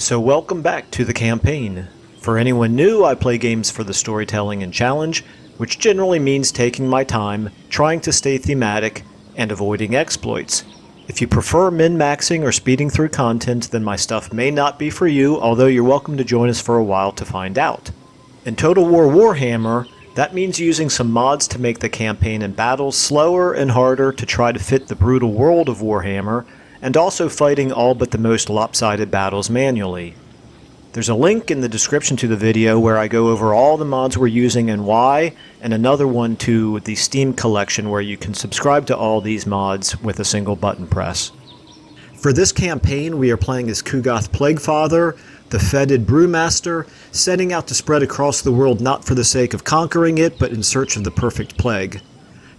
So welcome back to the campaign. For anyone new, I play games for the storytelling and challenge, which generally means taking my time, trying to stay thematic, and avoiding exploits. If you prefer min-maxing or speeding through content, then my stuff may not be for you, although you're welcome to join us for a while to find out. In Total War Warhammer, that means using some mods to make the campaign and battles slower and harder to try to fit the brutal world of Warhammer, and also fighting all but the most lopsided battles manually. There's a link in the description to the video where I go over all the mods we're using and why, and another one to the Steam collection where you can subscribe to all these mods with a single button press. For this campaign, we are playing as Kugoth Plaguefather, the Fetid Brewmaster, setting out to spread across the world not for the sake of conquering it, but in search of the perfect plague.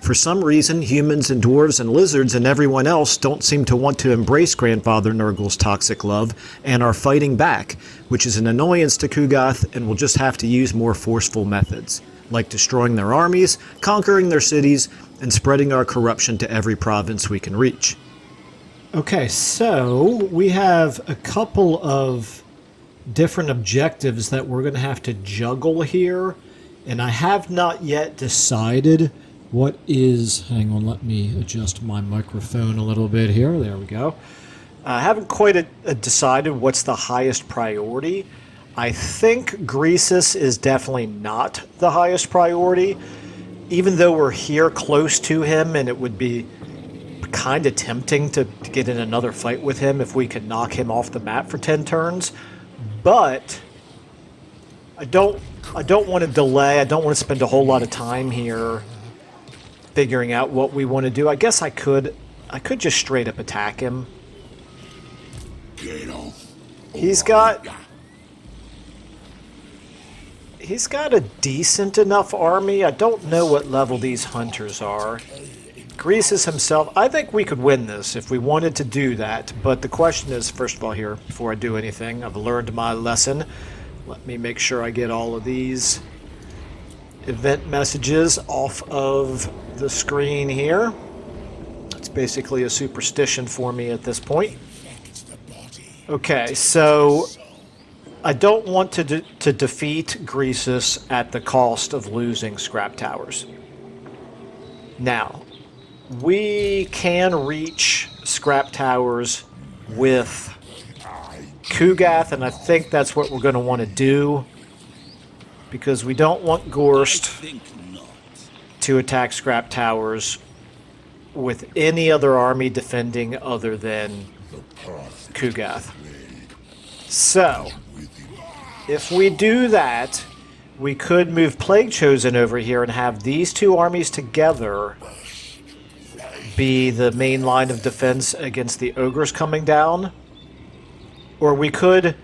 For some reason, humans and dwarves and lizards and everyone else don't seem to want to embrace Grandfather Nurgle's toxic love and are fighting back, which is an annoyance to Kugoth and will just have to use more forceful methods, like destroying their armies, conquering their cities, and spreading our corruption to every province we can reach. Okay, so we have a couple of different objectives that we're going to have to juggle here, and I have not yet decided what is... Hang on, let me adjust my microphone a little bit here. There we go. I haven't quite decided what's the highest priority. I think Greasus is definitely not the highest priority, even though we're here close to him, and it would be kind of tempting to get in another fight with him if we could knock him off the map for 10 turns. But I don't want to delay. I don't want to spend a whole lot of time here figuring out what we want to do. I guess I could just straight up attack him. He's got a decent enough army. I don't know what level these hunters are. Greasus himself, I think we could win this if we wanted to do that, but the question is, first of all here, before I do anything, I've learned my lesson. Let me make sure I get all of these event messages off of the screen here. It's basically a superstition for me at this point. Okay, so I don't want to defeat Greasus at the cost of losing scrap towers. Now, we can reach scrap towers with Kugoth, and I think that's what we're going to want to do, because we don't want Gorst to attack scrap towers with any other army defending other than Kugoth. So, if we do that, we could move Plague Chosen over here and have these two armies together be the main line of defense against the ogres coming down. Or we could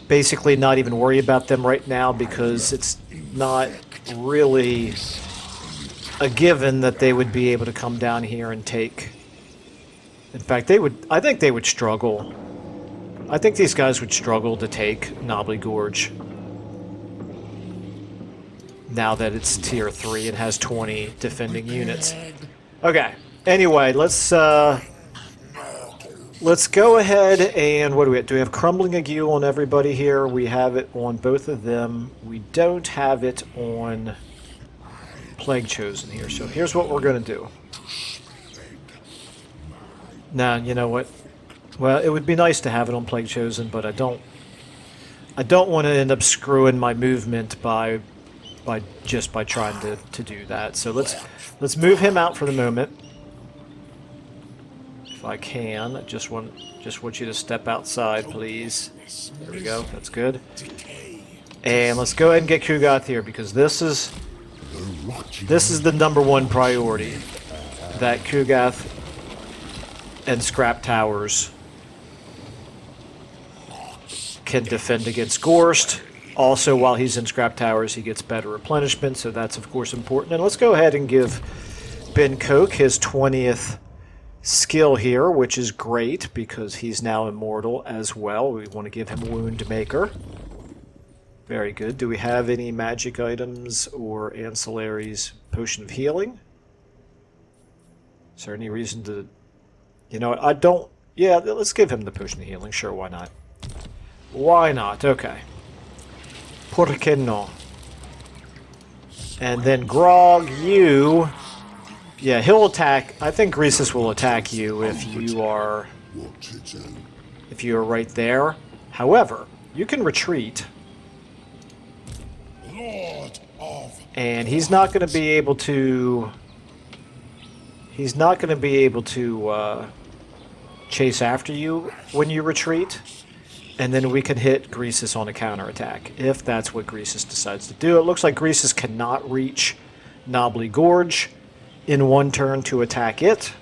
basically not even worry about them right now, because it's not really a given that they would be able to come down here and take. In fact, I think they would struggle. I think these guys would struggle to take Knobbly Gorge now that it's tier 3 and has 20 defending units. Okay, anyway, let's go ahead and what do we have? Do we have Crumbling Ague on everybody here? We have it on both of them. We don't have it on Plague Chosen here. So here's what we're going to do. Now, you know what? Well, it would be nice to have it on Plague Chosen, but I don't want to end up screwing my movement by trying to do that. So let's move him out for the moment. If I can, I just want you to step outside, please. There we go. That's good. And let's go ahead and get Kugoth here, because this is the #1 priority. That Kugoth and scrap towers can defend against Gorst. Also, while he's in scrap towers, he gets better replenishment, so that's of course important. And let's go ahead and give Ben Coke his 20th skill here, which is great because he's now immortal as well. We want to give him Wound Maker. Very good. Do we have any magic items or ancillaries? Potion of Healing? Is there any reason to... You know what, I don't... Yeah, let's give him the Potion of Healing. Sure, why not? Why not? Okay. Por qué no? And then Grog, you... Yeah, he'll attack. I think Greasus will attack you if you are right there. However, you can retreat. And he's not going to be able to... He's not going to be able to chase after you when you retreat. And then we can hit Greasus on a counterattack, if that's what Greasus decides to do. It looks like Greasus cannot reach Knobbly Gorge in one turn to attack it.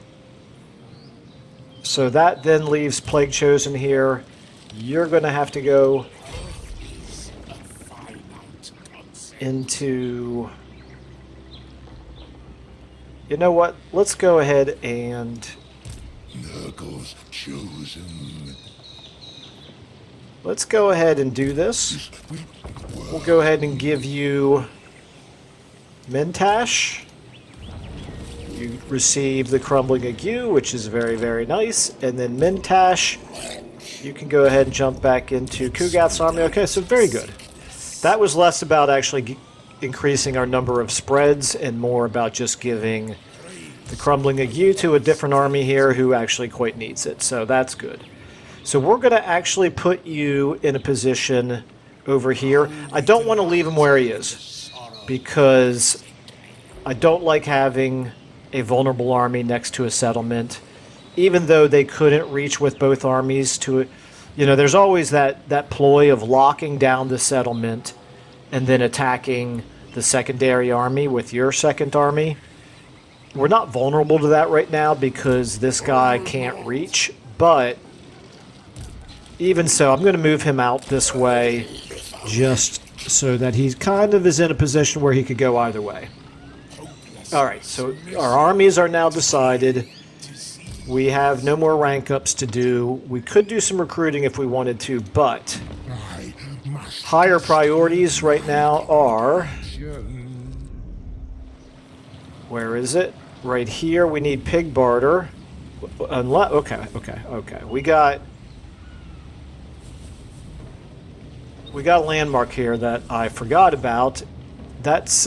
So that then leaves Plague Chosen here. You're going to have to go into... You know what? Let's go ahead and... Let's go ahead and do this. We'll go ahead and give you Mintash. You receive the Crumbling Ague, which is very, very nice. And then Mintash, you can go ahead and jump back into Kugath's army. Okay, so very good. That was less about actually increasing our number of spreads and more about just giving the Crumbling Ague to a different army here who actually quite needs it. So that's good. So we're going to actually put you in a position over here. I don't want to leave him where he is because I don't like having a vulnerable army next to a settlement, even though they couldn't reach with both armies to it. You know, there's always that ploy of locking down the settlement and then attacking the secondary army with your second army. We're not vulnerable to that right now because this guy can't reach, but even so, I'm going to move him out this way just so that he kind of is in a position where he could go either way. Alright, so our armies are now decided. We have no more rank ups to do. We could do some recruiting if we wanted to, but higher priorities right now are... Where is it? Right here. We need Pig Barter. Okay. We got a landmark here that I forgot about. That's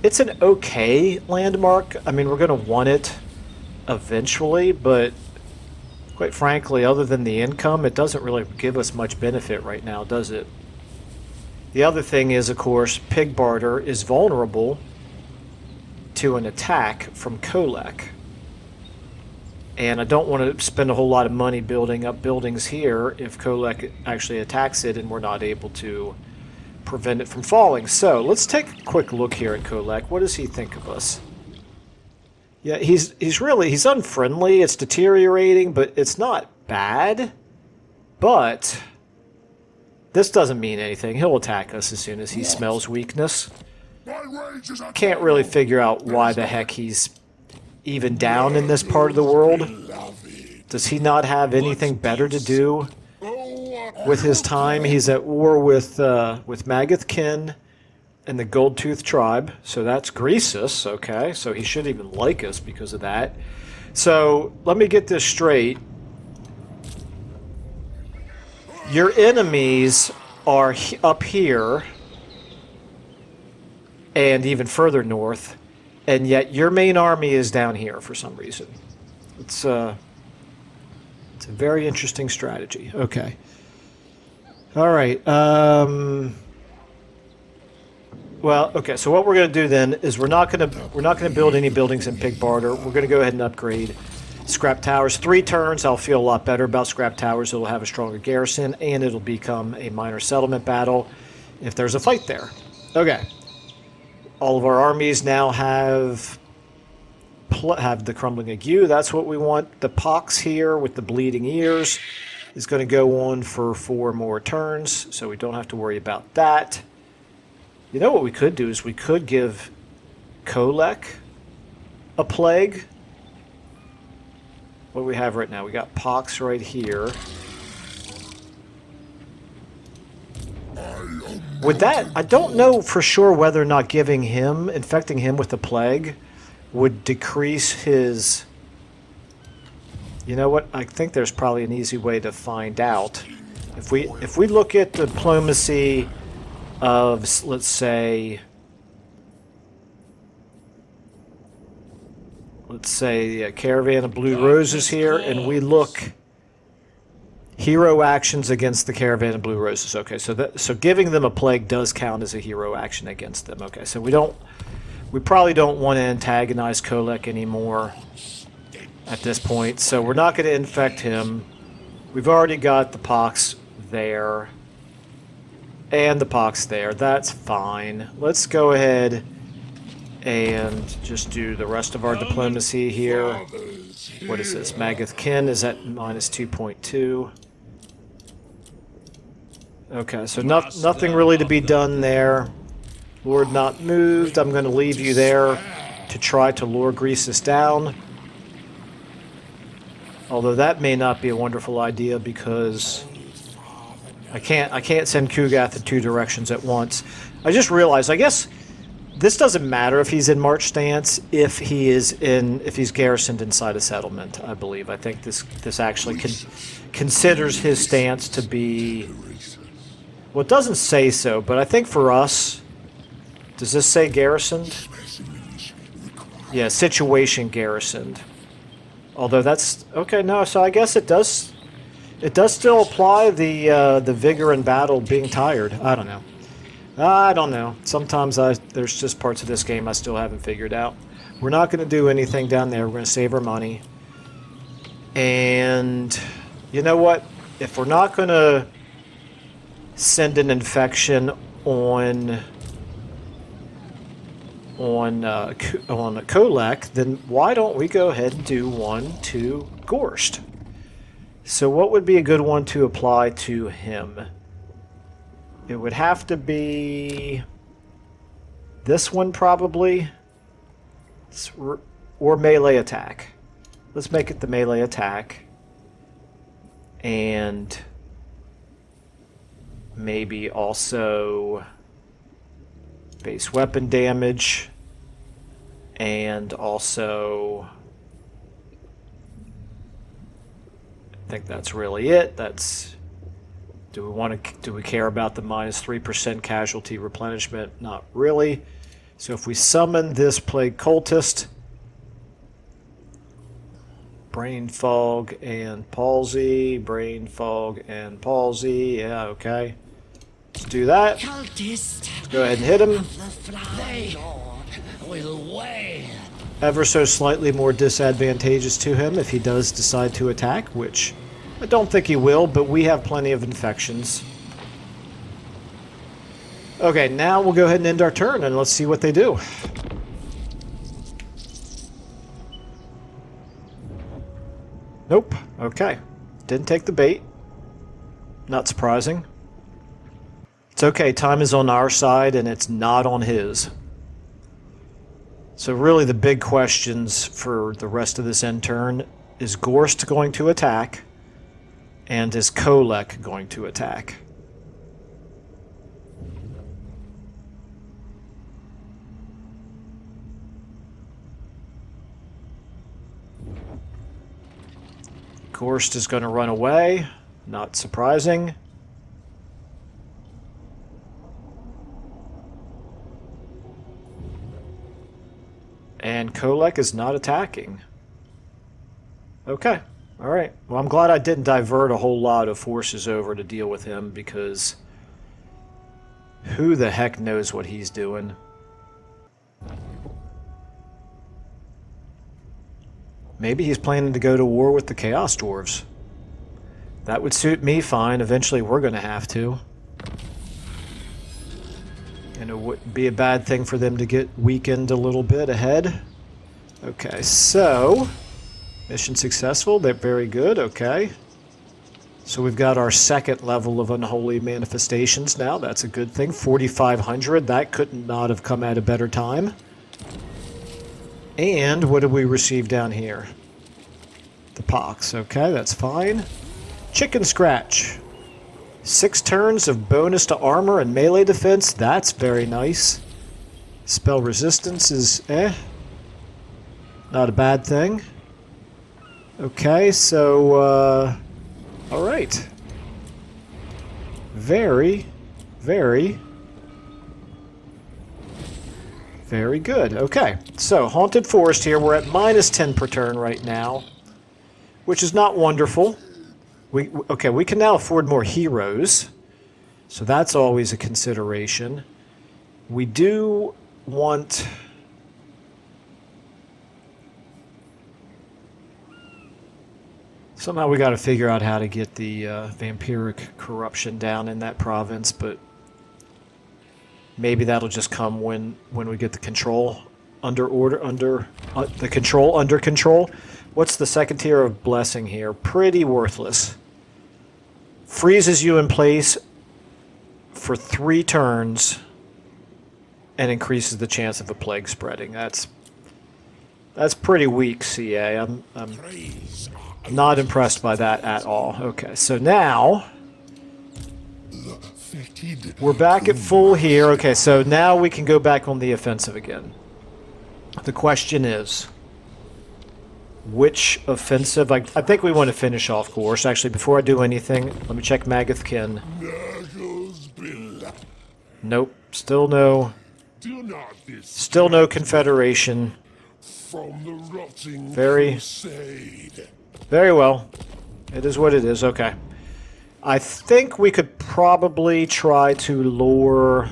it's an okay landmark. I mean, we're going to want it eventually, but quite frankly, other than the income, it doesn't really give us much benefit right now, does it? The other thing is, of course, Pig Barter is vulnerable to an attack from Kolek. And I don't want to spend a whole lot of money building up buildings here if Kolek actually attacks it and we're not able to prevent it from falling. So let's take a quick look here at Kolek. What does he think of us? Yeah, he's unfriendly. It's deteriorating, but it's not bad. But this doesn't mean anything. He'll attack us as soon as he smells weakness. Can't really figure out why the heck he's even down in this part of the world. Does he not have anything better to do with his time? He's at war with Magathkin and the Goldtooth tribe, so that's Greasus. Okay, so he should even like us because of that. So let me get this straight. Your enemies are up here and even further north, and yet your main army is down here for some reason. It's a very interesting strategy. Okay. All right. Well, okay. So what we're going to do then is we're not going to build any buildings in Pig Barter. We're going to go ahead and upgrade Scrap Towers. 3 turns. I'll feel a lot better about Scrap Towers. It'll have a stronger garrison, and it'll become a minor settlement battle if there's a fight there. Okay. All of our armies now have the Crumbling Ague. That's what we want. The Pox here with the bleeding ears is going to go on for 4 more turns, so we don't have to worry about that. You know what we could do is we could give Kolek a plague. What do we have right now? We got Pox right here. With that, I don't know for sure whether or not infecting him with the plague would decrease his, You know what? I think there's probably an easy way to find out. If we look at diplomacy of, let's say a caravan of blue roses here, and we look hero actions against the caravan of blue roses. Okay, so giving them a plague does count as a hero action against them. Okay, so we probably don't want to antagonize Kolek anymore at this point, so we're not going to infect him. We've already got the pox there and the pox there. That's fine. Let's go ahead and just do the rest of our diplomacy here. What is this? Magath Kin is at minus 2.2. Okay, so nothing really to be done there. Lord not moved. I'm going to leave you there to try to lure Greasus down. Although that may not be a wonderful idea because I can't send Kugath in two directions at once. I just realized, I guess this doesn't matter if he's in march stance, if he's garrisoned inside a settlement, I believe. I think this actually considers his stance to be... Well, it doesn't say so, but I think for us... Does this say garrisoned? Yeah, situation garrisoned. Although that's... Okay, no, so I guess it does still apply the vigor in battle being tired. I don't know. I don't know. Sometimes there's just parts of this game I still haven't figured out. We're not going to do anything down there. We're going to save our money. And you know what? If we're not going to send an infection on Kolek, then why don't we go ahead and do one to Gorst? So what would be a good one to apply to him? It would have to be this one probably, or melee attack. Let's make it the melee attack. And maybe also base weapon damage, and also I think that's really it. Do we care about the minus 3% casualty replenishment? Not really. So if we summon this plague cultist, brain fog and palsy, brain fog and palsy, yeah, okay. Let's do that. Let's go ahead and hit him. Ever so slightly more disadvantageous to him if he does decide to attack, which I don't think he will, but we have plenty of infections. Okay, now we'll go ahead and end our turn, and let's see what they do. Nope. Okay. Didn't take the bait. Not surprising. It's okay, time is on our side, and it's not on his. So really the big questions for the rest of this end turn is Gorst going to attack? And is Kolek going to attack? Gorst is going to run away. Not surprising. And Kolek is not attacking. Okay. Alright. Well, I'm glad I didn't divert a whole lot of forces over to deal with him, because who the heck knows what he's doing. Maybe he's planning to go to war with the Chaos Dwarves. That would suit me fine. Eventually we're going to have to. And it wouldn't be a bad thing for them to get weakened a little bit ahead. Okay, so mission successful. They're very good. Okay. So we've got our second level of Unholy Manifestations now. That's a good thing. 4,500. That could not have come at a better time. And what did we receive down here? The pox. Okay, that's fine. Chicken Scratch. 6 turns of bonus to armor and melee defense. That's very nice. Spell resistance is not a bad thing. Okay, so, all right. Very, very, very good. Okay, so Haunted Forest here. We're at -10 per turn right now, which is not wonderful. Okay, we can now afford more heroes, so that's always a consideration. We do want... Somehow we got to figure out how to get the vampiric corruption down in that province, but maybe that'll just come when we get the control under control. What's the second tier of blessing here? Pretty worthless. Freezes you in place for 3 turns and increases the chance of a plague spreading. That's pretty weak, CA. I'm not impressed by that at all. Okay, so now we're back at full here. Okay, so now we can go back on the offensive again. The question is, which offensive? I think we want to finish off Gorse. Actually, before I do anything, let me check Magathkin. Nope, still no Confederation. Very well. It is what it is. Okay. I think we could probably try to lure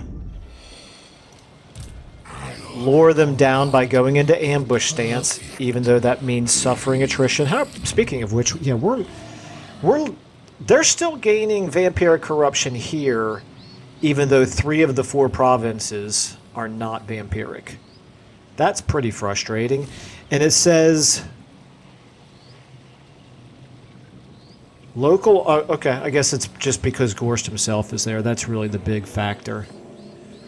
them down by going into ambush stance, even though that means suffering attrition. Speaking of which, yeah, they're still gaining vampiric corruption here, even though 3 of the 4 provinces are not vampiric. That's pretty frustrating. And it says local... okay, I guess it's just because Gorst himself is there. That's really the big factor.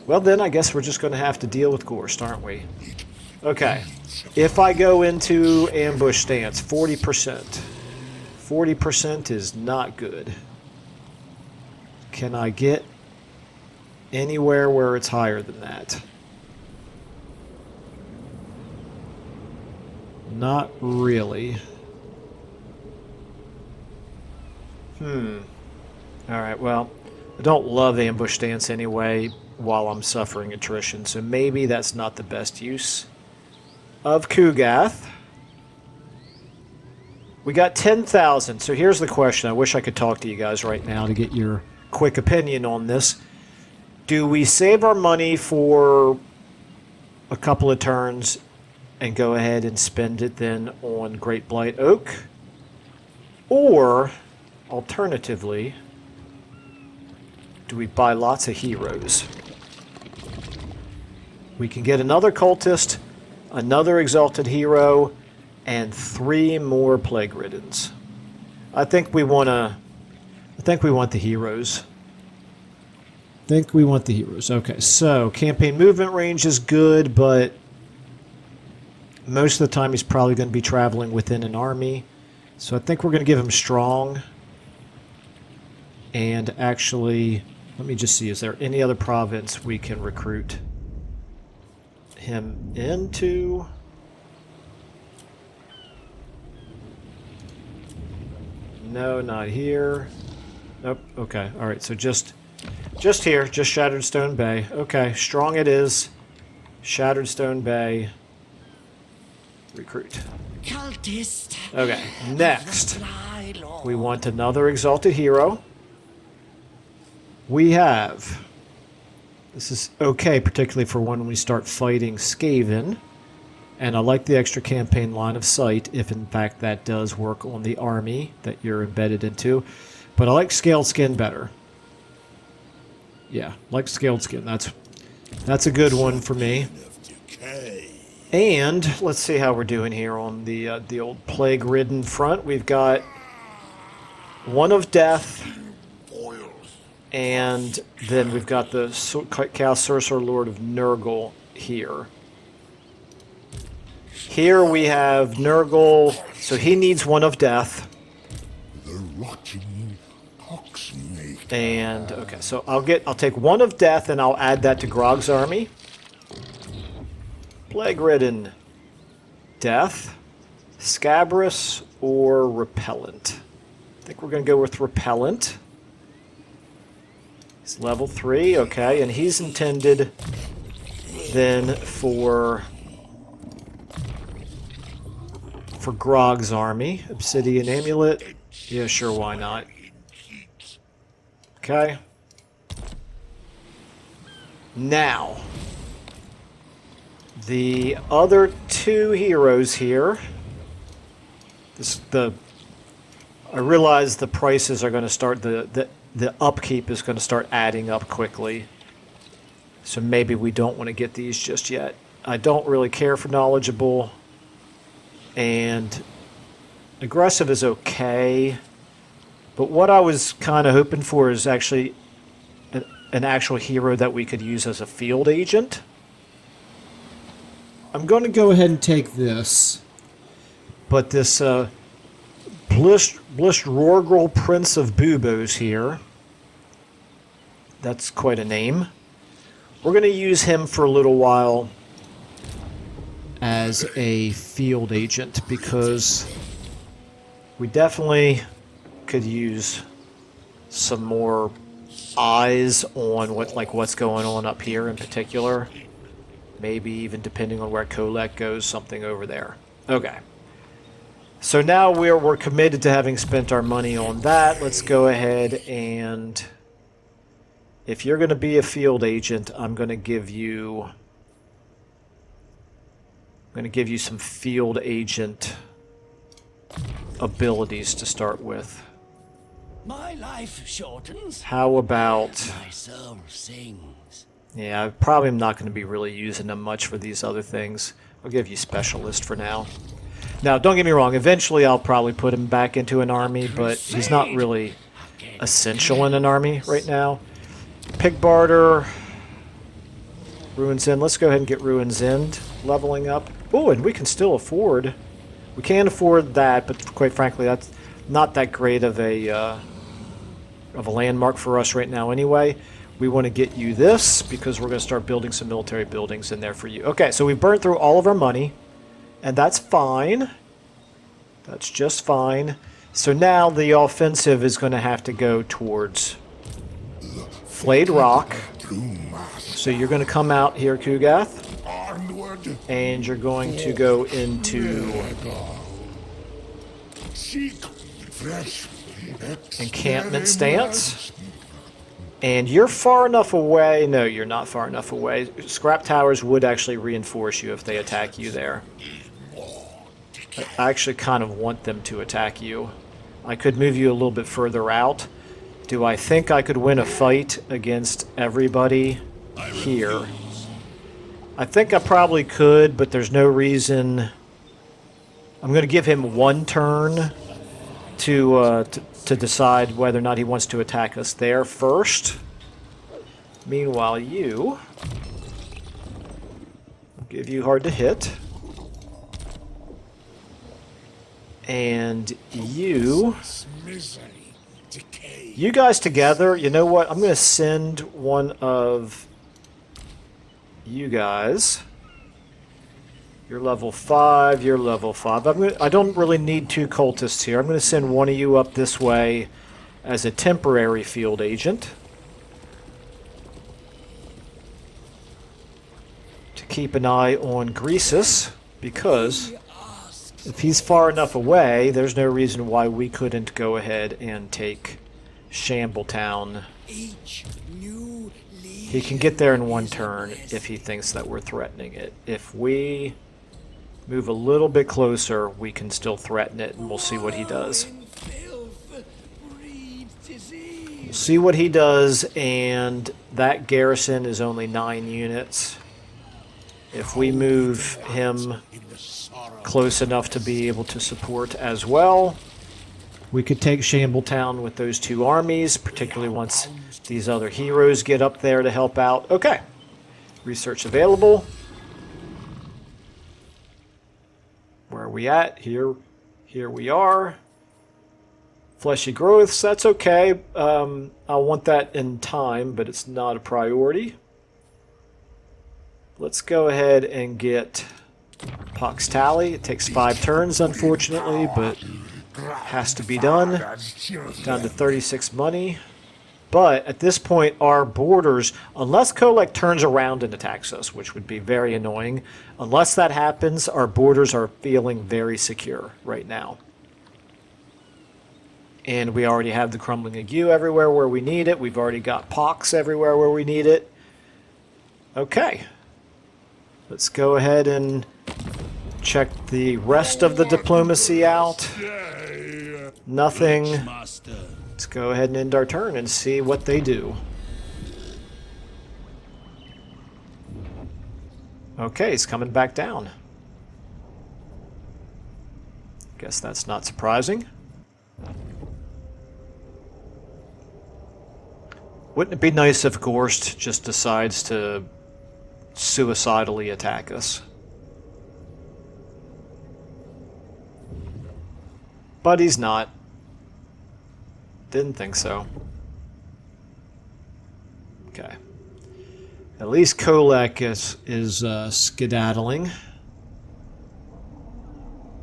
Well, then I guess we're just going to have to deal with Gorst, aren't we? Okay. If I go into ambush stance, 40%. 40% is not good. Can I get anywhere where it's higher than that? Not really. Alright, well, I don't love ambush stance anyway while I'm suffering attrition, so maybe that's not the best use of Kugath. We got 10,000, so here's the question. I wish I could talk to you guys right now to get your quick opinion on this. Do we save our money for a couple of turns and go ahead and spend it then on Great Blight Oak? Or, alternatively, do we buy lots of heroes? We can get another cultist, another exalted hero, and 3 more plague riddens. I think we want the heroes. Okay, so campaign movement range is good, but most of the time he's probably going to be traveling within an army. So I think we're going to give him strong. And actually, let me just see, is there any other province we can recruit him into? No, not here. Nope, okay, alright, so just here, just Shattered Stone Bay. Okay, strong it is. Shattered Stone Bay. Recruit. Okay, next. We want another exalted hero. We have... This is okay, particularly for when we start fighting Skaven. And I like the extra campaign line of sight, if in fact that does work on the army that you're embedded into. But I like Scaled Skin better. Yeah, like Scaled Skin. That's a good one for me. And let's see how we're doing here on the old plague-ridden front. We've got one of death, and then we've got the Chaos Sorcerer Lord of Nurgle here. Here we have Nurgle, so he needs one of death. And okay, so I'll take one of death and I'll add that to Grog's army. Plague-ridden death, Scabrous or repellent? I think we're going to go with repellent. He's level 3, okay, and he's intended then for Grog's army. Obsidian amulet. Yeah, sure, why not? Okay. Now, the other two heroes here. I realize the prices are going to start, the upkeep is going to start adding up quickly. So maybe we don't want to get these just yet. I don't really care for knowledgeable, and aggressive is okay. But what I was kind of hoping for is actually an actual hero that we could use as a field agent. I'm going to go ahead and take this. But this Blish Rorgrel Prince of Boobos here, that's quite a name. We're going to use him for a little while as a field agent because we definitely could use some more eyes on what's going on up here in particular. Maybe even depending on where Kolek goes, something over there. Okay. So now we're committed to having spent our money on that. Let's go ahead and, if you're going to be a field agent, I'm going to give you some field agent abilities to start with. My life shortens. How about... My soul sings. Yeah, I probably am not going to be really using them much for these other things. I'll give you specialist for now. Now, don't get me wrong, eventually I'll probably put him back into an army, but he's not really essential in an army right now. Pig Barter, Ruin's End. Let's go ahead and get Ruin's End leveling up. Oh, and we can still afford... We can afford that, but quite frankly, that's not that great of a landmark for us right now anyway. We want to get you this, because we're going to start building some military buildings in there for you. Okay, so we've burned through all of our money. And that's fine. That's just fine. So now the offensive is going to have to go towards Flayed Rock. So you're going to come out here, Kugath. And you're going to go into encampment stance. And you're far enough away. No, you're not far enough away. Scrap towers would actually reinforce you if they attack you there. I actually kind of want them to attack you. I could move you a little bit further out. Do I think I could win a fight against everybody here? I think I probably could, but there's no reason. I'm going to give him one turn to decide whether or not he wants to attack us there first. Meanwhile, I'll give you hard to hit. And you guys together, you know what? I'm going to send one of you guys. You're level 5, you're level 5. I don't really need 2 cultists here. I'm going to send one of you up this way as a temporary field agent. To keep an eye on Greasus, because if he's far enough away, there's no reason why we couldn't go ahead and take Shambletown. He can get there in one turn if he thinks that we're threatening it. If we move a little bit closer, we can still threaten it, and we'll see what he does. We'll see what he does, and that garrison is only 9 units. If we move him close enough to be able to support as well, we could take Shambletown with those 2 armies, particularly once these other heroes get up there to help out. Okay. Research available. Where are we at? Here we are. Fleshy growths, that's okay. I want that in time, but it's not a priority. Let's go ahead and get Pox Tally. It takes 5 turns, unfortunately, but has to be done. Down to 36 money. But at this point, our borders, unless Kolek turns around and attacks us, which would be very annoying, unless that happens, our borders are feeling very secure right now. And we already have the Crumbling Ague everywhere where we need it. We've already got pox everywhere where we need it. Okay. Let's go ahead and check the rest of the diplomacy out. Nothing. Let's go ahead and end our turn and see what they do. Okay, he's coming back down. Guess that's not surprising. Wouldn't it be nice if Gorst just decides to suicidally attack us? But he's not. Didn't think so. Okay. At least Kolek is skedaddling.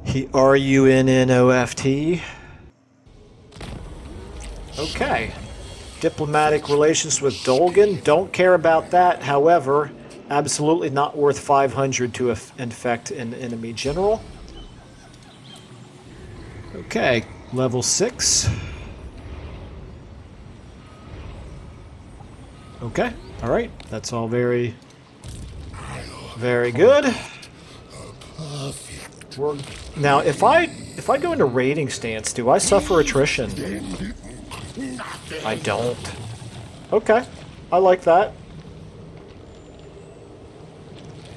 RUNNOFT. Okay. Diplomatic relations with Dolgan. Don't care about that. However, absolutely not worth 500 to infect an enemy general. Okay. Level 6. Okay, all right. That's all very, very good. Now, if I go into raiding stance, do I suffer attrition? I don't. Okay, I like that.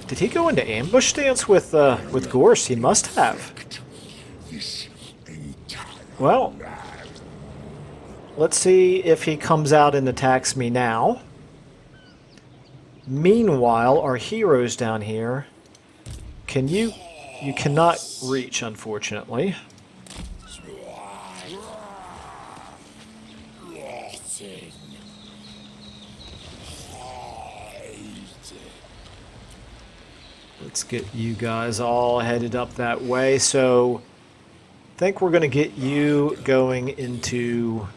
Did he go into ambush stance with Gorst? He must have. Well, let's see if he comes out and attacks me now. Meanwhile, our heroes down here, you cannot reach, unfortunately. Let's get you guys all headed up that way. So, I think we're going to get you going into...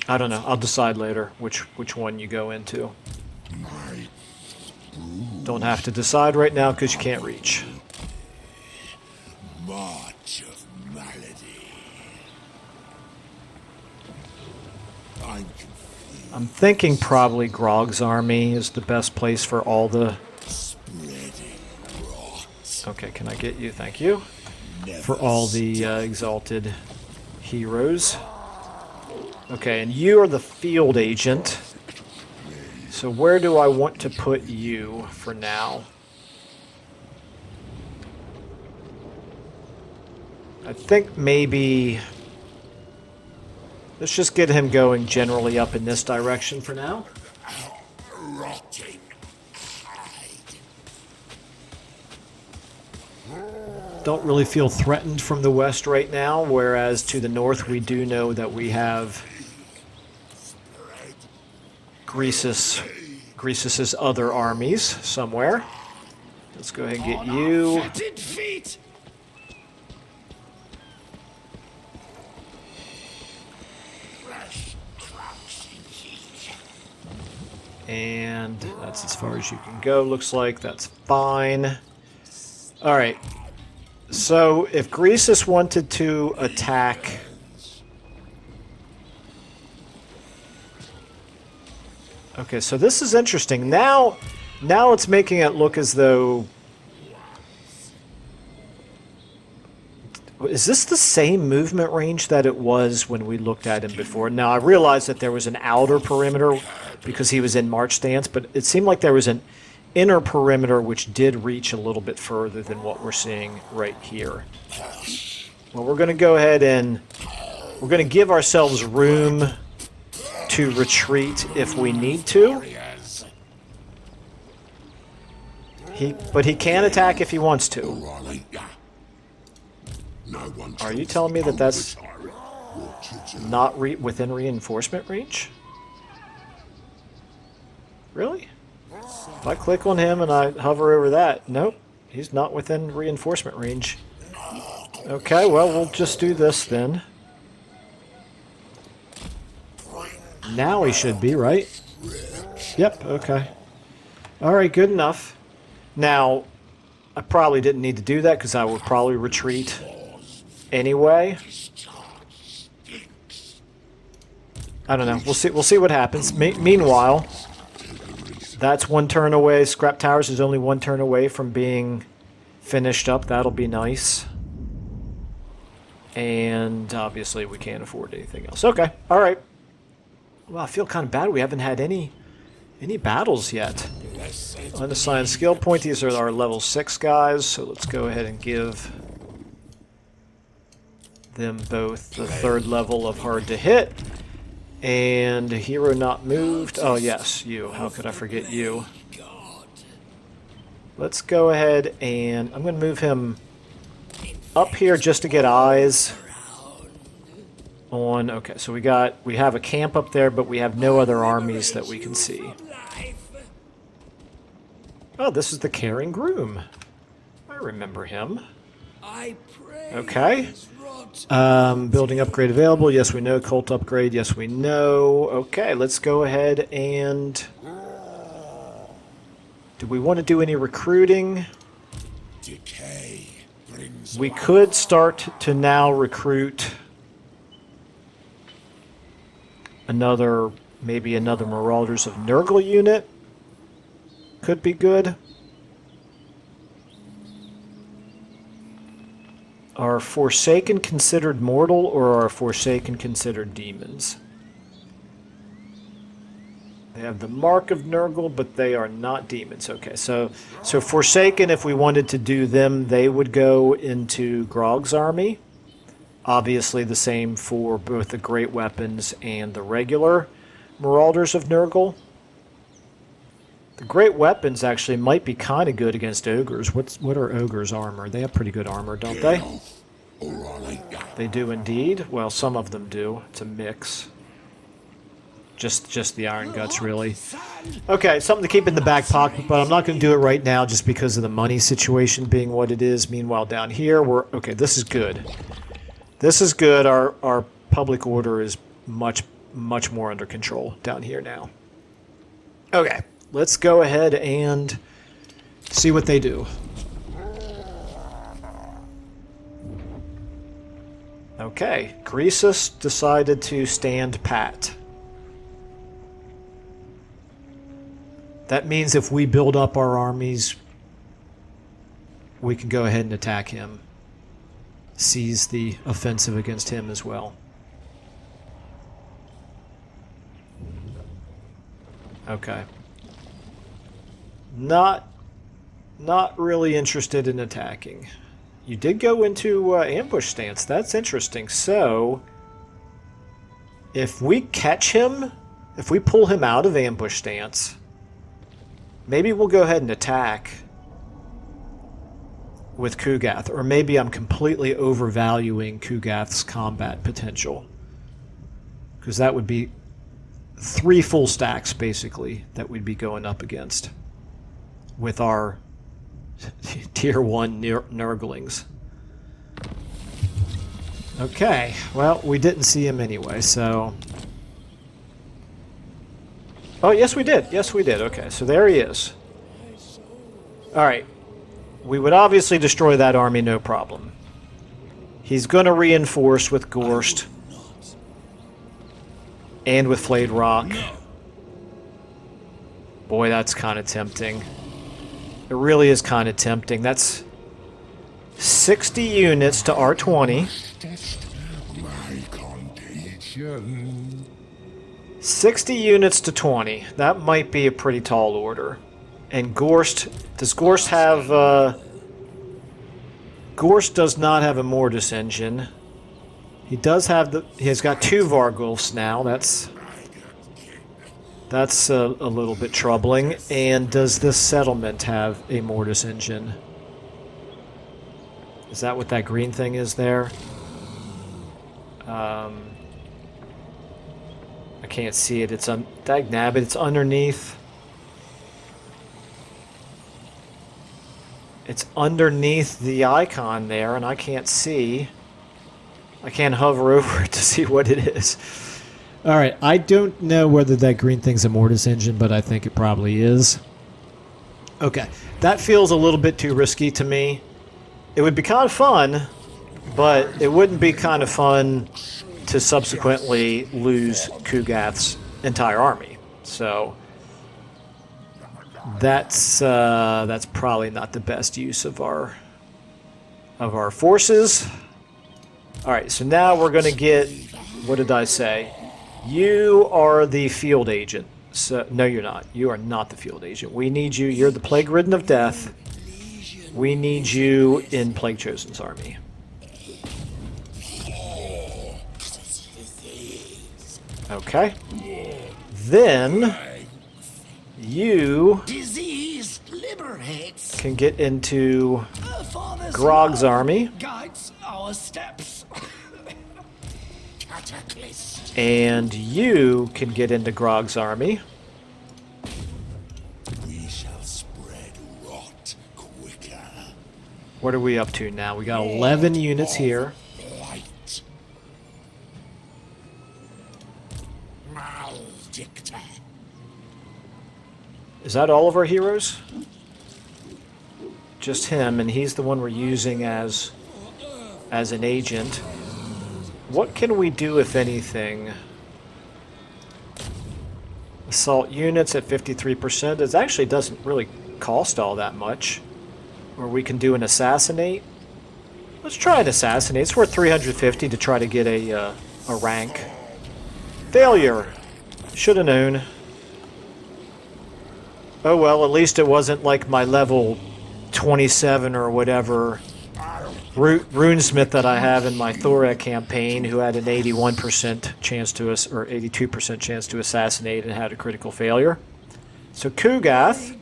I don't know. I'll decide later which one you go into. Don't have to decide right now because you can't reach. March of malady. I'm thinking probably Grog's army is the best place for all the... Okay, can I get you? Thank you. For all the exalted heroes. Okay, and you are the field agent. So where do I want to put you for now? I think maybe... Let's just get him going generally up in this direction for now. Don't really feel threatened from the west right now, whereas to the north we do know that we have Greasus's other armies somewhere. Let's go ahead and get you. And that's as far as you can go, looks like. That's fine. Alright. So, if Greasus wanted to attack... Okay, so this is interesting. Now it's making it look as though... Is this the same movement range that it was when we looked at him before? Now, I realized that there was an outer perimeter because he was in march stance, but it seemed like there was an inner perimeter which did reach a little bit further than what we're seeing right here. Well, we're going to go ahead and we're going to give ourselves room to retreat if we need to. But he can attack if he wants to. Are you telling me that that's not within reinforcement range? Really? If I click on him and I hover over that, nope. He's not within reinforcement range. Okay, well, we'll just do this then. Now he should be, right? Yep, okay. Alright, good enough. Now, I probably didn't need to do that because I would probably retreat anyway. I don't know. We'll see what happens. Meanwhile, that's one turn away. Scrap Towers is only one turn away from being finished up. That'll be nice. And obviously we can't afford anything else. Okay, alright. Well, I feel kind of bad. We haven't had any battles yet. Unassigned skill point. These are our level 6 guys, so let's go ahead and give them both the 3rd level of hard to hit. And hero not moved. Oh yes, you. How could I forget you? Let's go ahead and I'm going to move him up here just to get eyes on. Okay, so we have a camp up there, but we have no other armies that we can see. Oh, this is the Caring Groom. I remember him. Okay. Building upgrade available. Yes, we know. Cult upgrade. Yes, we know. Okay, let's go ahead and... Do we want to do any recruiting? Decay brings We could start to now recruit maybe another Marauders of Nurgle unit. Could be good. Are Forsaken considered mortal, or are Forsaken considered demons? They have the mark of Nurgle, but they are not demons. Okay, so Forsaken, if we wanted to do them, they would go into Grog's army. Obviously the same for both the Great Weapons and the regular Marauders of Nurgle. The Great Weapons actually might be kind of good against Ogres. What are Ogres' armor? They have pretty good armor, don't they? They do indeed. Well, some of them do. It's a mix. Just the Iron Guts, really. Okay, something to keep in the back pocket, but I'm not going to do it right now just because of the money situation being what it is. Meanwhile, down here, okay, this is good. This is good. Our public order is much more under control down here now. Okay. Let's go ahead and see what they do. Okay, Croesus decided to stand pat. That means if we build up our armies, we can go ahead and attack him. Seize the offensive against him as well. Okay. Not really interested in attacking. You did go into ambush stance. That's interesting. So, if we catch him, if we pull him out of ambush stance, maybe we'll go ahead and attack with Kugath. Or maybe I'm completely overvaluing Kugath's combat potential. Because that would be 3 full stacks, basically, that we'd be going up against with our tier 1 Nurglings. Okay, well, we didn't see him anyway, so... Oh, yes we did. Yes we did. Okay, so there he is. Alright. We would obviously destroy that army, no problem. He's going to reinforce with Gorst. And with Flayed Rock. Boy, that's kind of tempting. It really is kind of tempting. That's 60 units to R20. 60 units to 20. That might be a pretty tall order. And Gorst... Does Gorst have... Gorst does not have a Mortis engine. He does have the... He has got 2 Vargulfs now. That's a little bit troubling. And does this settlement have a Mortis engine? Is that what that green thing is there? I can't see it. It's dagnabbit. It's underneath. It's underneath the icon there, and I can't see. I can't hover over it to see what it is. All right, I don't know whether that green thing's a Mortis engine, but I think it probably is. Okay, that feels a little bit too risky to me. It would be kind of fun, but it wouldn't be kind of fun to subsequently lose Kugath's entire army. So that's probably not the best use of our forces. All right, so now we're going to get, what did I say? You are the field agent. So, no, you're not. You are not the field agent. We need you. You're the Plague Ridden of Death. We need you in Plague Chosen's army. Okay. Then you can get into Grog's army. Guides our steps. And you can get into Grog's army. We shall spread rot quicker. What are we up to now? We got 11 units here. Light. Maledicta. Is that all of our heroes? Just him, and he's the one we're using as an agent. What can we do, if anything? Assault units at 53%. It actually doesn't really cost all that much. Or we can do an assassinate. Let's try an assassinate. It's worth 350 to try to get a rank. Failure. Should have known. Oh well, at least it wasn't like my level 27 or whatever runesmith that I have in my Thorek campaign, who had an 81% chance to or 82% chance to assassinate and had a critical failure. So Kugath,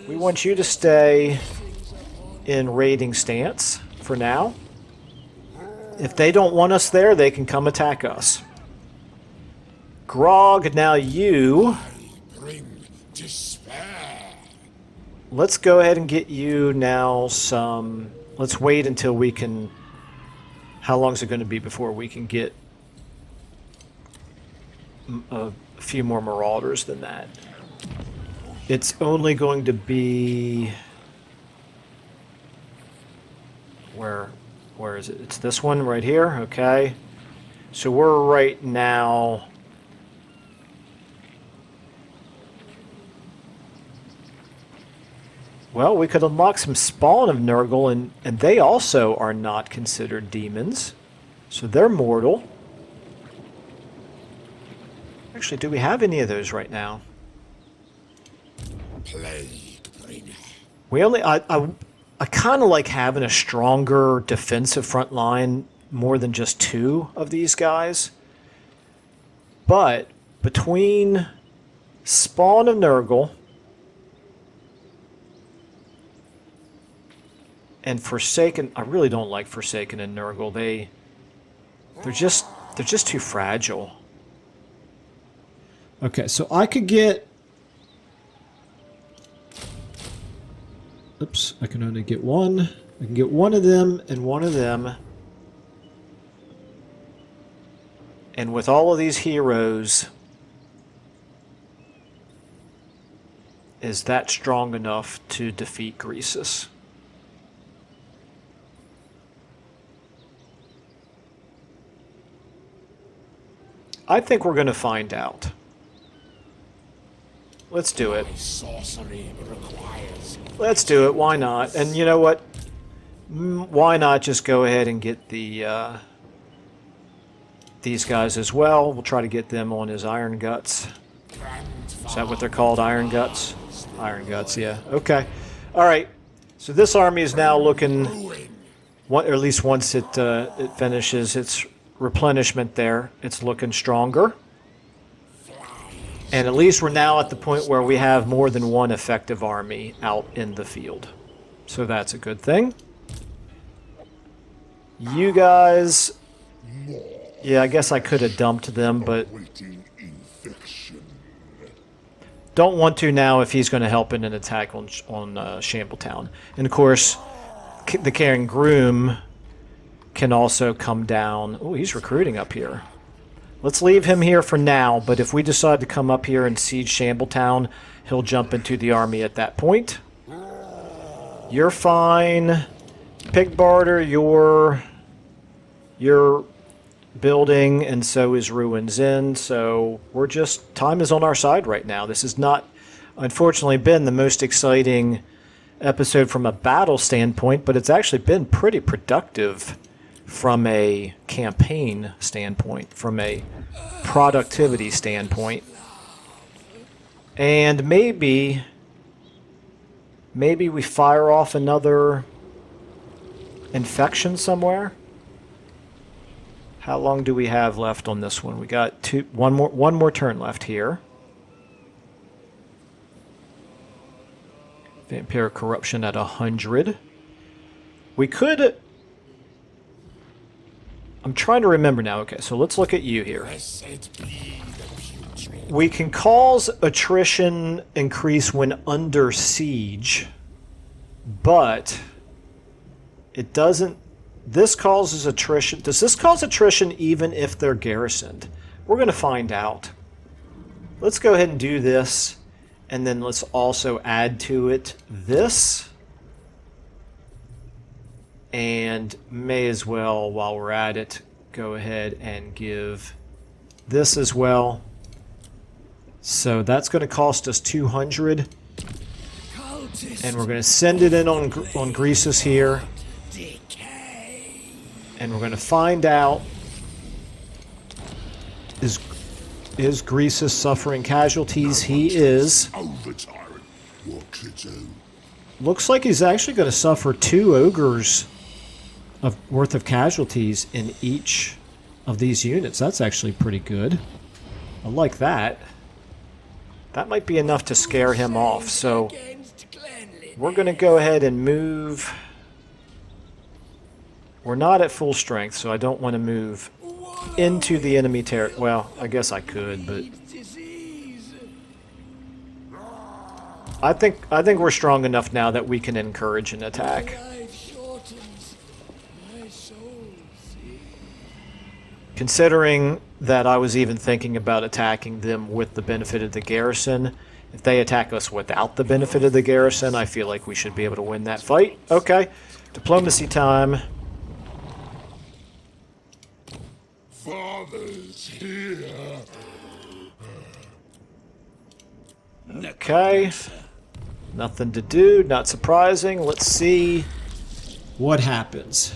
we want you to stay in raiding stance for now. If they don't want us there, they can come attack us. Grog, now you. Bring despair. Let's go ahead and get you now some. Let's wait until we can. How long is it going to be before we can get a few more Marauders than that? It's only going to be. Where is it? It's this one right here. Okay. So we're right now. Well, we could unlock some Spawn of Nurgle, and they also are not considered demons. So they're mortal. Actually, do we have any of those right now? Plague bringer. We only... I kind of like having a stronger defensive front line more than just two of these guys. But between Spawn of Nurgle and Forsaken, I really don't like Forsaken and Nurgle. They're just too fragile. Okay, so I could get... Oops, I can only get one. I can get one of them and one of them. And with all of these heroes, is that strong enough to defeat Greasus? I think we're going to find out. Let's do it. Sorcery requires. Let's do it. Why not? And you know what? Why not just go ahead and get the these guys as well? We'll try to get them on his Iron Guts. Is that what they're called? Iron Guts? Iron Guts, yeah. Okay. All right. So this army is now looking, or at least once it finishes its replenishment there, it's looking stronger. And at least we're now at the point where we have more than one effective army out in the field. So that's a good thing. You guys... Yeah, I guess I could have dumped them, but... Don't want to now if he's going to help in an attack on Shambletown. And of course, the Cairn Groom can also come down. Oh, he's recruiting up here. Let's leave him here for now, but if we decide to come up here and siege Shambletown, he'll jump into the army at that point. You're fine. Pig Barter, you're building, and so is Ruins Inn, so we're just... time is on our side right now. This has not, unfortunately, been the most exciting episode from a battle standpoint, but it's actually been pretty productive from a campaign standpoint, from a productivity standpoint. And maybe we fire off another infection somewhere. How long do we have left on this one? We got one more turn left here. Vampire Corruption at 100. We could... I'm trying to remember now. Okay, so let's look at you here. We can cause attrition increase when under siege, but it doesn't... This causes attrition. Does this cause attrition even if they're garrisoned? We're going to find out. Let's go ahead and do this, and then let's also add to it this. And may as well, while we're at it, go ahead and give this as well. So that's going to cost us 200. And we're going to send it in on Greasus here. And we're going to find out, is Greasus suffering casualties? He is. Looks like he's actually going to suffer 2 ogres worth of casualties in each of these units. That's actually pretty good. I like that. That might be enough to scare him off. So we're going to go ahead and move. We're not at full strength, so I don't want to move into the enemy territory. Well, I guess I could, but I think we're strong enough now that we can encourage an attack. Considering that I was even thinking about attacking them with the benefit of the garrison, if they attack us without the benefit of the garrison, I feel like we should be able to win that fight. Okay, diplomacy time. Father's here. Okay. Nothing to do, not surprising. Let's see what happens.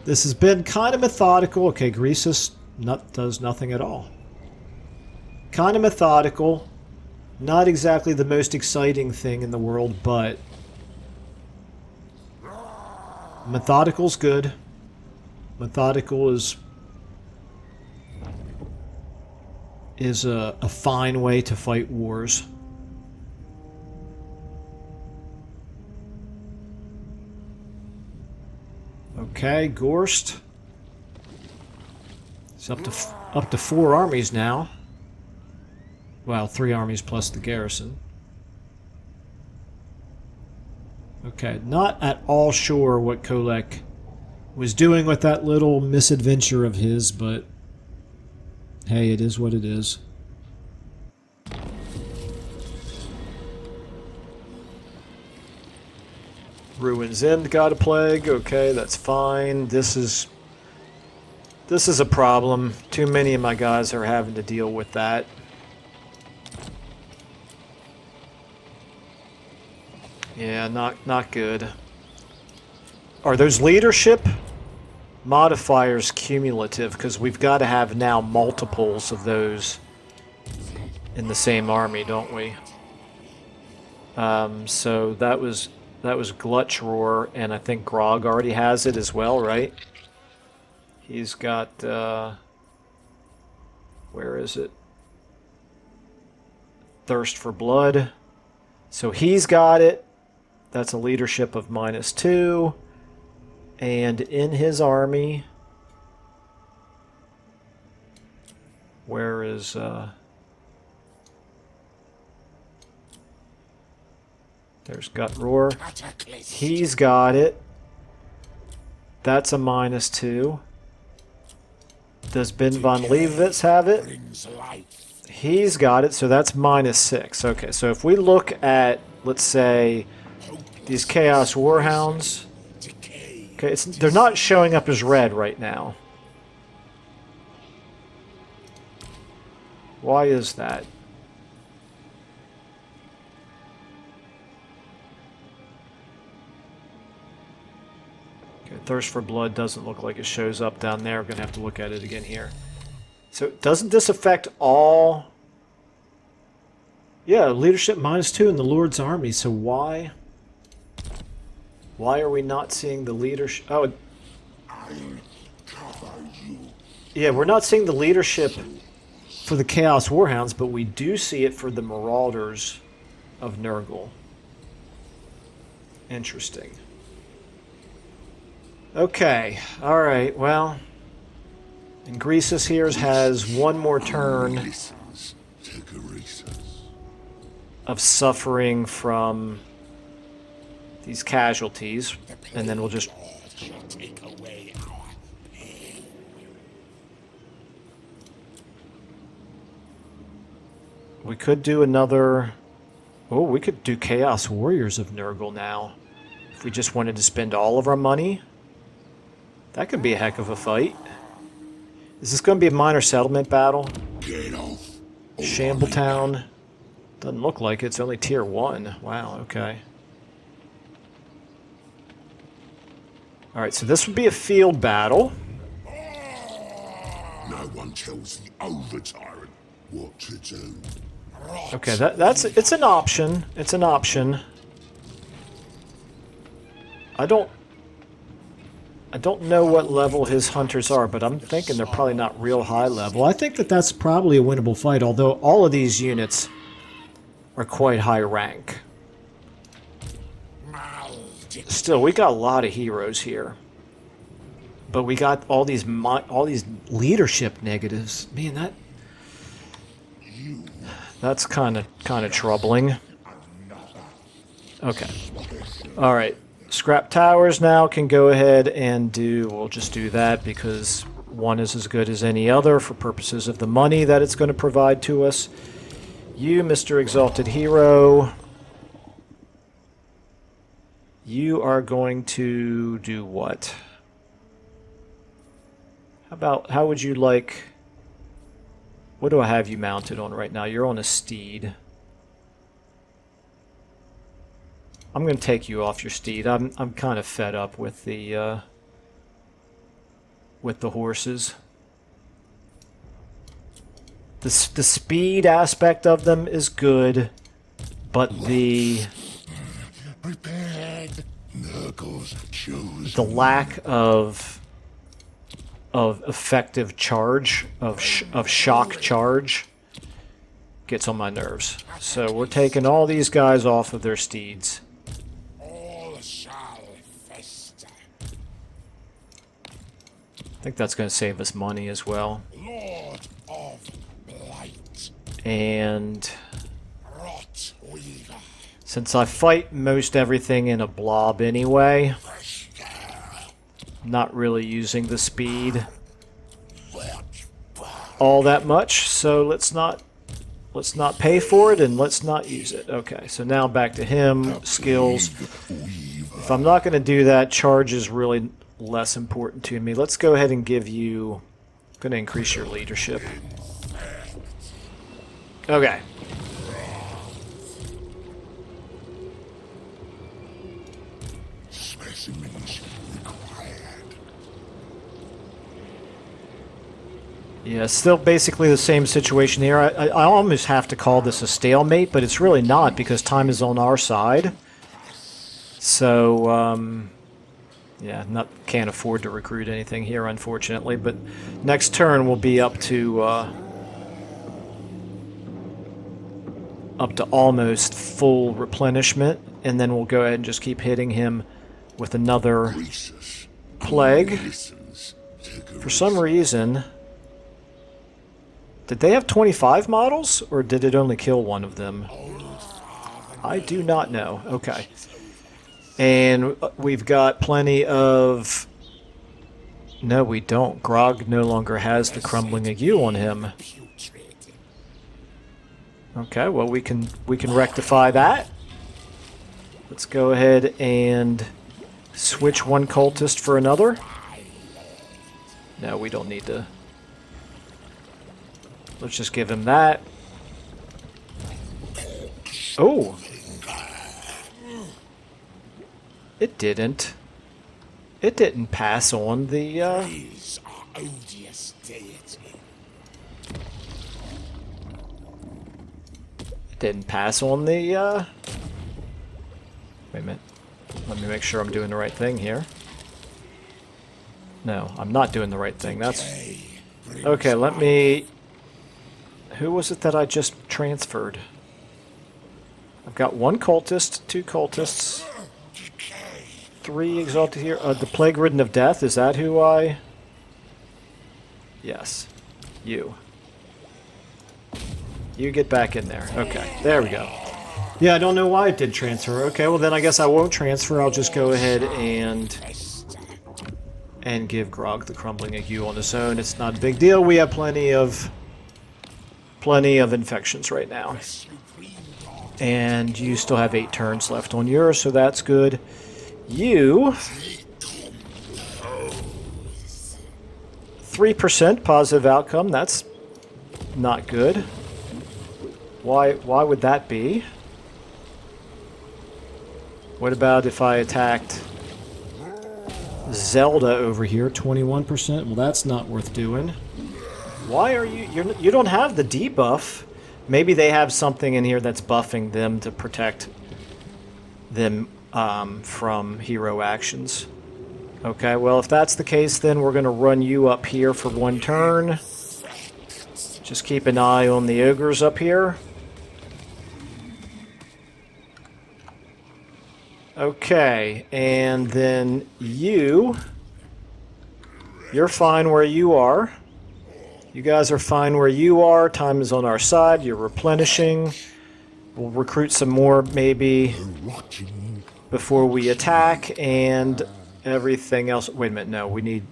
This has been kind of methodical. Okay, Greasus does nothing at all. Kind of methodical. Not exactly the most exciting thing in the world, but methodical's good. Methodical is a fine way to fight wars. Okay, Gorst. It's up to 4 armies now. Well, 3 armies plus the garrison. Okay, not at all sure what Kolek was doing with that little misadventure of his, but hey, it is what it is. Ruins End got a plague. Okay, that's fine. This is a problem. Too many of my guys are having to deal with that. Yeah, not good. Are those leadership modifiers cumulative? Because we've got to have now multiples of those in the same army, don't we? So that was Glutch Roar, and I think Grog already has it as well, right? He's got, where is it? Thirst for Blood. So he's got it. That's a leadership of -2. And in his army, where is, There's Gut Roar. Cataclysm. He's got it. That's a -2. Does Ben von Leibowitz have it? Brings life. He's got it, so that's -6. Okay, so if we look at, let's say, these Chaos Warhounds, Decay. okay, they're not showing up as red right now. Why is that? Okay, Thirst for Blood doesn't look like it shows up down there. We're going to have to look at it again here. So doesn't this affect all... Yeah, leadership -2 in the Lord's army, so why... Why are we not seeing the leadership... Oh, I'll cover you. yeah, we're not seeing the leadership for the Chaos Warhounds, but we do see it for the Marauders of Nurgle. Interesting. Okay, alright, well... And Greasus here has one more turn Listens to Greasus. of suffering from these casualties, and then we'll just... Lord shall take away our pain. We could do another... Oh, we could do Chaos Warriors of Nurgle now. If we just wanted to spend all of our money. That could be a heck of a fight. Is this going to be a minor settlement battle? Get off. Shambletown. Doesn't look like it. It's only tier 1. Wow, okay. Alright, so this would be a field battle. No one tells the over-tyrant what to do. Rot. Okay, it's an option. It's an option. I don't know what level his hunters are, but I'm thinking they're probably not real high level. Well, I think that that's probably a winnable fight, although All of these units are quite high rank. Malediction. Still, we got a lot of heroes here, but we got all these leadership negatives. Man, that's kind of troubling. Okay, all right. Scrap Towers now can go ahead and do. We'll just do that because one is as good as any other for purposes of the money that it's going to provide to us. You, Mr. Exalted Hero. You are going to do what? How would you like... What do I have you mounted on right now? You're on a steed. I'm going to take you off your steed. I'm kind of fed up with the horses. The speed aspect of them is good, but the Prepared. Nurgle's chosen. the lack of effective charge of shock charge gets on my nerves. So we're taking all these guys off of their steeds. All shall fester. I think that's going to save us money as well. Lord of Blight. And Rot Weaver. since I fight most everything in a blob anyway, I'm not really using the speed all that much, so let's not pay for it and let's not use it. Okay, so now back to him. Skills. If I'm not going to do that, charge is really less important to me. Let's go ahead and give you... I'm going to increase your leadership. Okay. Specimens required. Yeah, still basically the same situation here. I almost have to call this a stalemate, but it's really not because time is on our side. So, yeah, can't afford to recruit anything here, unfortunately. But next turn we'll be up to almost full replenishment, and then we'll go ahead and just keep hitting him with another Greasus plague. listens to For some reason, did they have 25 models, or did it only kill one of them? I do not know. Okay. And we've got plenty of... No, we don't. Grog no longer has the crumbling ague on him. Okay, well we can rectify that. Let's go ahead and switch one cultist for another. No, we don't need to. Let's just give him that. Oh! It didn't. It didn't pass on the, These are odious deity. It didn't pass on the, Wait a minute. Let me make sure I'm doing the right thing here. No, I'm not doing the right thing. That's... Okay, let me... Who was it that I just transferred? I've got one cultist, two cultists, three exalted here. The Plague Ridden of Death, is that who I... Yes. You. You get back in there. Okay, there we go. Yeah, I don't know why it did transfer. Okay, well then I guess I won't transfer. I'll just go ahead and give Grog the crumbling ague on his own. It's not a big deal. We have plenty of infections right now. And you still have 8 turns left on yours, so that's good. You 3% positive outcome. That's not good. Why would that be? What about if I attacked Zelda over here? 21%. Well, that's not worth doing. Why are you don't have the debuff? Maybe they have something in here that's buffing them to protect them from hero actions. Okay, well, if that's the case, then we're going to run you up here for 1 turn. Just keep an eye on the ogres up here. Okay, and then you're fine where you are. You guys are fine where you are. Time is on our side. You're replenishing. We'll recruit some more maybe before we attack and everything else. Wait a minute. No, we need...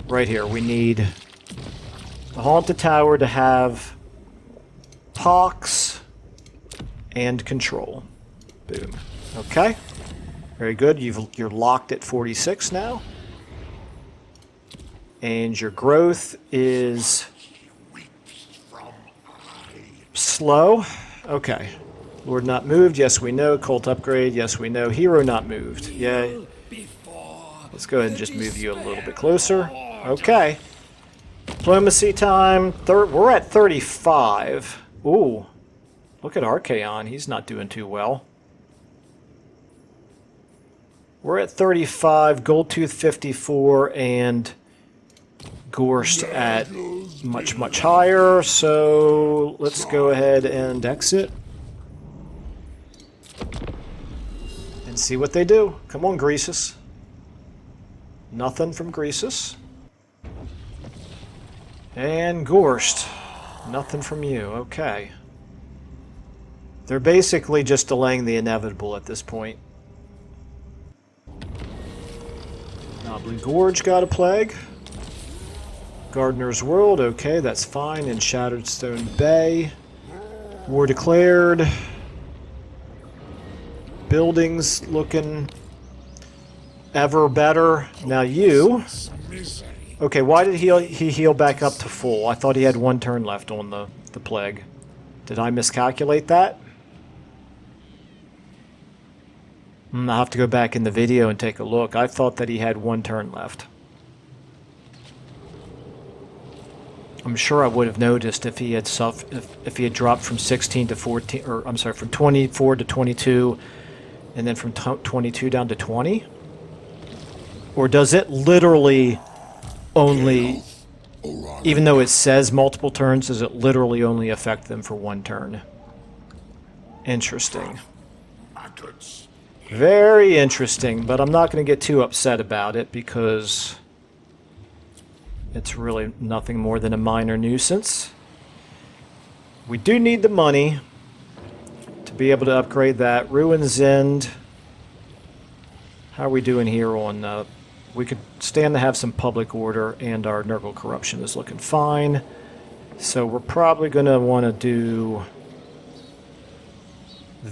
Right here. We need the Haunted Tower to have pox and control. Boom. Okay. Very good. You're locked at 46 now. And your growth is slow. Okay. Lord not moved. Yes, we know. Cult upgrade. Yes, we know. Hero not moved. Yeah. Let's go ahead and just move you a little bit closer. Okay. Diplomacy time. We're at 35. Ooh. Look at Archaon. He's not doing too well. We're at 35. Goldtooth 54. And Gorst at much, much higher. So let's go ahead and exit. And see what they do. Come on, Greasus. Nothing from Greasus. And Gorst. Nothing from you. Okay. They're basically just delaying the inevitable at this point. Knobbly Gorge got a plague. Gardener's World, okay, that's fine. And Shattered Stone Bay. War declared. Buildings looking ever better. Now you... Okay, why did he heal back up to full? I thought he had 1 turn left on the plague. Did I miscalculate that? I'll have to go back in the video and take a look. I thought that he had 1 turn left. I'm sure I would have noticed if he had if he had dropped from 16 to 14, or I'm sorry, from 24 to 22, and then from 22 down to 20. Or does it literally only, even though it says multiple turns, does it literally only affect them for 1 turn? Interesting. Very interesting, but I'm not going to get too upset about it because it's really nothing more than a minor nuisance. We do need the money to be able to upgrade that. Ruin's End. How are we doing here on... we could stand to have some public order, and our Nurgle corruption is looking fine. So we're probably going to want to do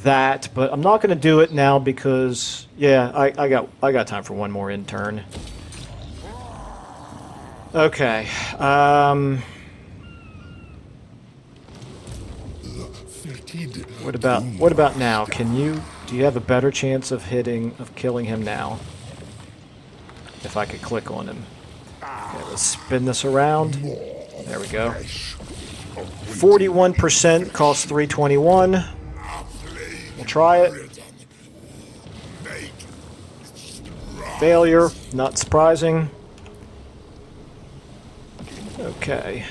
that, but I'm not going to do it now because, yeah, I got time for one more intern. Okay. What about now? Do you have a better chance of killing him now? If I could click on him. Okay, let's spin this around. There we go. 41% costs 321. We'll try it. Failure, not surprising. Okay.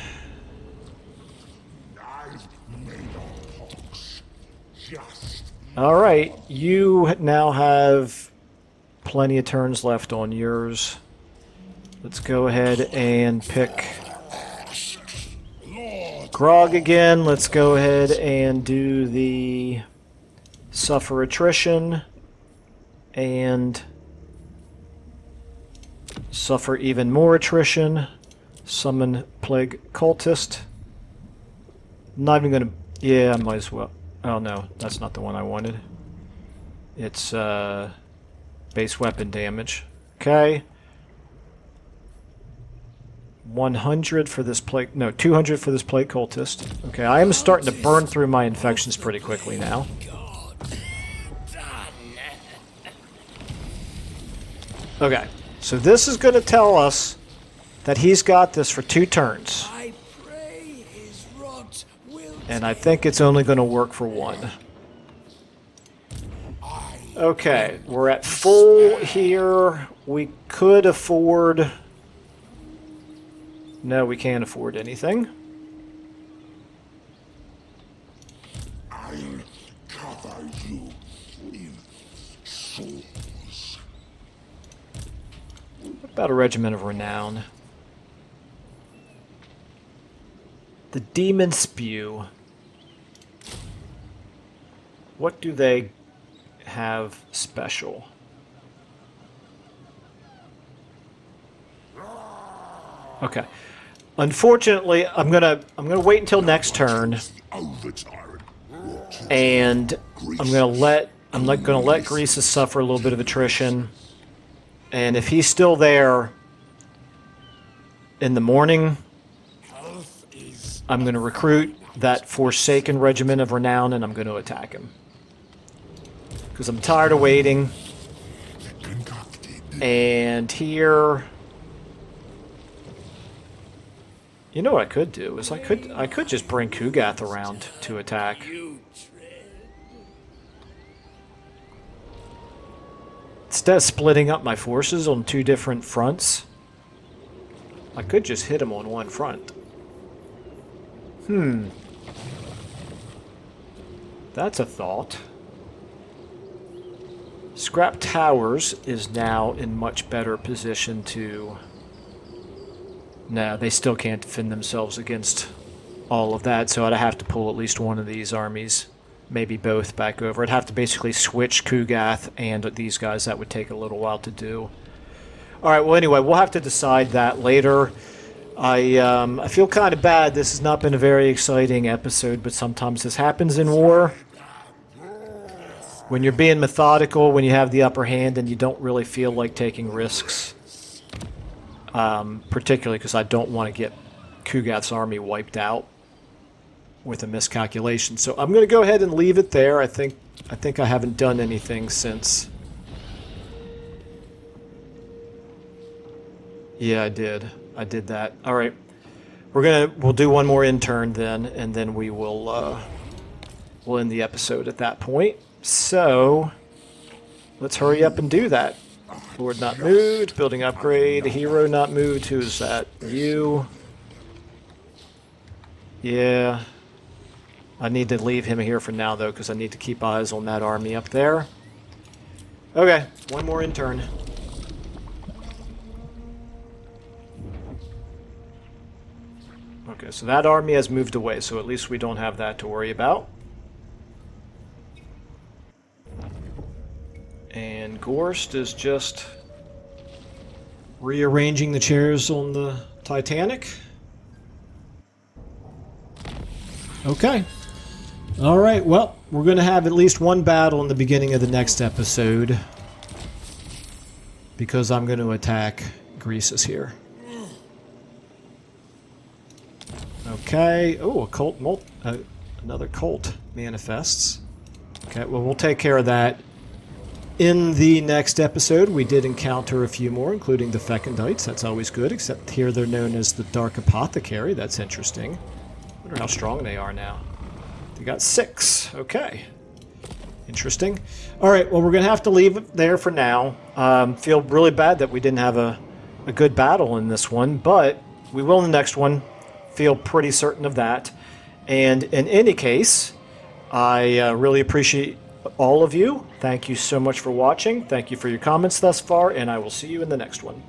Alright, you now have plenty of turns left on yours. Let's go ahead and pick Grog again. Let's go ahead and do the Suffer Attrition and suffer even more attrition. Summon Plague Cultist. Not even gonna... Yeah, I might as well. Oh no, that's not the one I wanted. It's base weapon damage. Okay. 100 for this plague... No, 200 for this Plague Cultist. Okay, I am starting to burn through my infections pretty quickly now. Okay, so this is going to tell us that he's got this for 2 turns. And I think it's only going to work for 1. Okay, we're at full here. We could afford... No, we can't afford anything. I'll cover you in swords. What about a Regiment of Renown? The Demon Spew. What do they have special? Okay. Unfortunately, I'm gonna wait until next turn, and I'm gonna let Greasus suffer a little bit of attrition, and if he's still there in the morning, I'm gonna recruit that Forsaken Regiment of Renown, and I'm gonna attack him because I'm tired of waiting. And here. You know what I could do is I could just bring Kugath around to attack. Instead of splitting up my forces on 2 different fronts, I could just hit him on one front. That's a thought. Scrap Towers is now in much better position to... No, they still can't defend themselves against all of that, so I'd have to pull at least one of these armies, maybe both, back over. I'd have to basically switch Kugath and these guys. That would take a little while to do. Alright, well anyway, we'll have to decide that later. I feel kind of bad. This has not been a very exciting episode, but sometimes this happens in war. When you're being methodical, when you have the upper hand and you don't really feel like taking risks. Particularly because I don't want to get Kugath's army wiped out with a miscalculation. So I'm going to go ahead and leave it there. I think I haven't done anything since. Yeah, I did. I did that. All right. We'll do one more intern then, and then we'll end the episode at that point. So let's hurry up and do that. Lord not moved, building upgrade, hero not moved, who's that? You. Yeah. I need to leave him here for now though, because I need to keep eyes on that army up there. Okay, one more intern. Okay, so that army has moved away, so at least we don't have that to worry about. And Gorst is just rearranging the chairs on the Titanic. Okay. All right, well, we're going to have at least one battle in the beginning of the next episode because I'm going to attack Greasus here. Okay. Oh, a cult, another cult manifests. Okay, well, we'll take care of that in the next episode. We did encounter a few more, including the Fecondites. That's always good, except here they're known as the Dark Apothecary. That's interesting. I wonder how strong they are now. They got 6. Okay. Interesting. All right, well, we're going to have to leave it there for now. Feel really bad that we didn't have a good battle in this one, but we will in the next one. Feel pretty certain of that. And in any case, I really appreciate all of you. Thank you so much for watching. Thank you for your comments thus far, and I will see you in the next one.